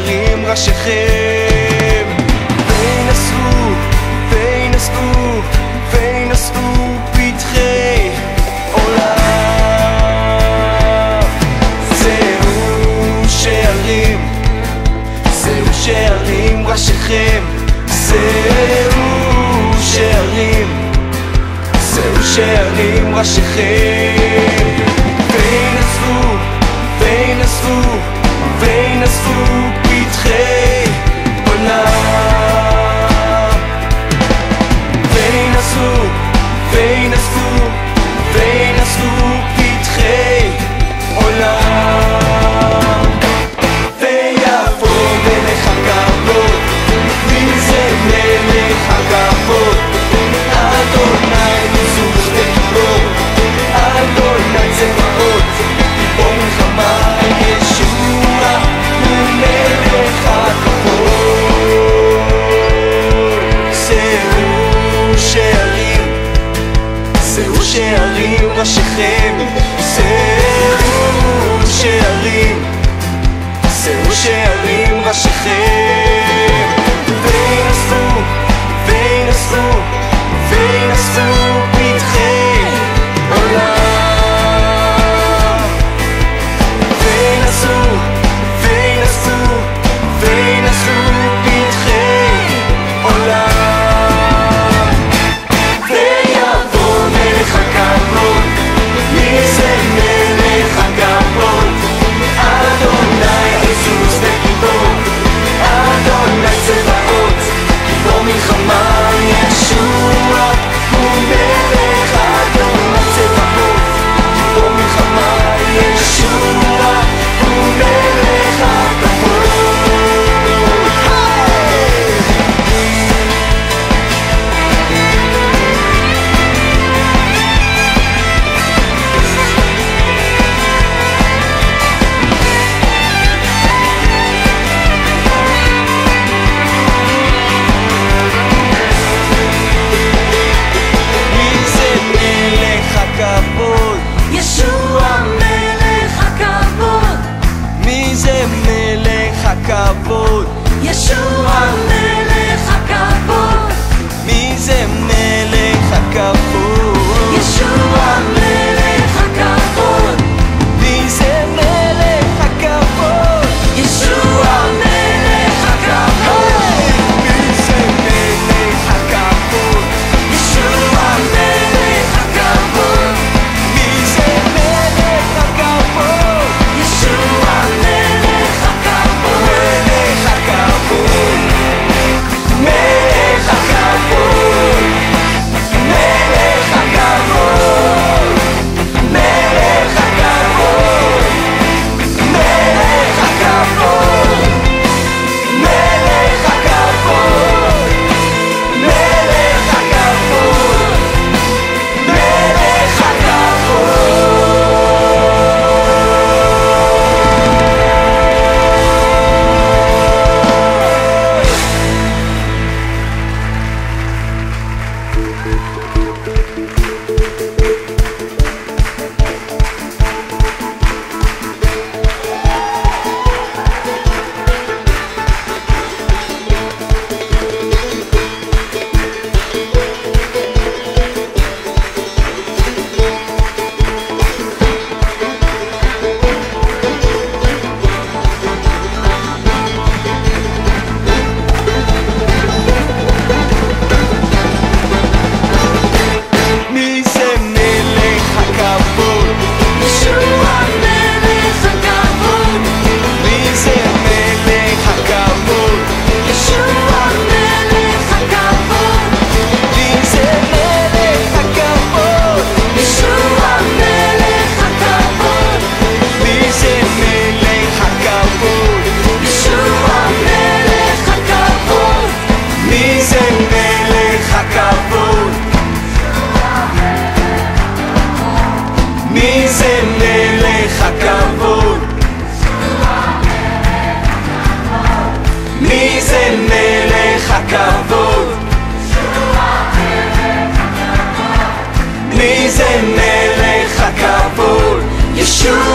שירים ראשיכם, וינשאו, וינשאו, וינשאו פתחי עולם. זהו שערים, זהו שערים ראשיכם, זהו שערים, זהו שערים ראשיכם, וינשאו, וינשאו, וינשאו פתחי עולם. וינשאו, וינשאו, וינשאו פתחי עולם. ויבוא מלך הכבוד, מי זה מלך הכבוד? אדוני עוז וגיבור, אדוני צבאות, גיבור מלחמה, ישוע הוא מלך הכבוד. זהו שערים, זהו שערים ראשיכם, זהו שערים, זהו שערים ראשיכם, וינשאו, וינשאו, וינשאו פתחי עולם. וינשאו, וינשאו, וינשאו פתחי עולם. ויבוא מלך הכבוד, מי זה מלך הכבוד? אדוני עזוז וגיבור, אדוני צבאות, גיבור מלחמה, ישוע הוא מלך. אדוני צבאות, גיבור מלחמה, ישוע הוא מלך הכבוד. מי זה מלך הכבוד? ישוע מלך הכבוד. מי זה מלך הכבוד? ישוע מלך הכבוד. מי זה מלך הכבוד? ישוע מלך הכבוד. מי זה מלך הכבוד? ישוע מלך הכבוד. מי זה מלך הכבוד? ישוע מלך הכבוד. מי זה מלך הכבוד? ישוע מלך הכבוד. מלך הכבוד, מלך הכבוד, מלך הכבוד, מלך הכבוד, מלך הכבוד, מלך הכבוד, מלך הכבוד, מלך מי זה מלך הכבוד? ישוע מלך הכבוד. מי זה מלך הכבוד? ישוע מלך הכבוד. מי זה מלך הכבוד? ישוע מלך הכבוד. מי זה מלך הכבוד? ישוע מלך הכבוד. מי זה מלך הכבוד? מי זה מלך הכבוד? מי זה מלך הכבוד? מי זה מלך הכבוד? ישוע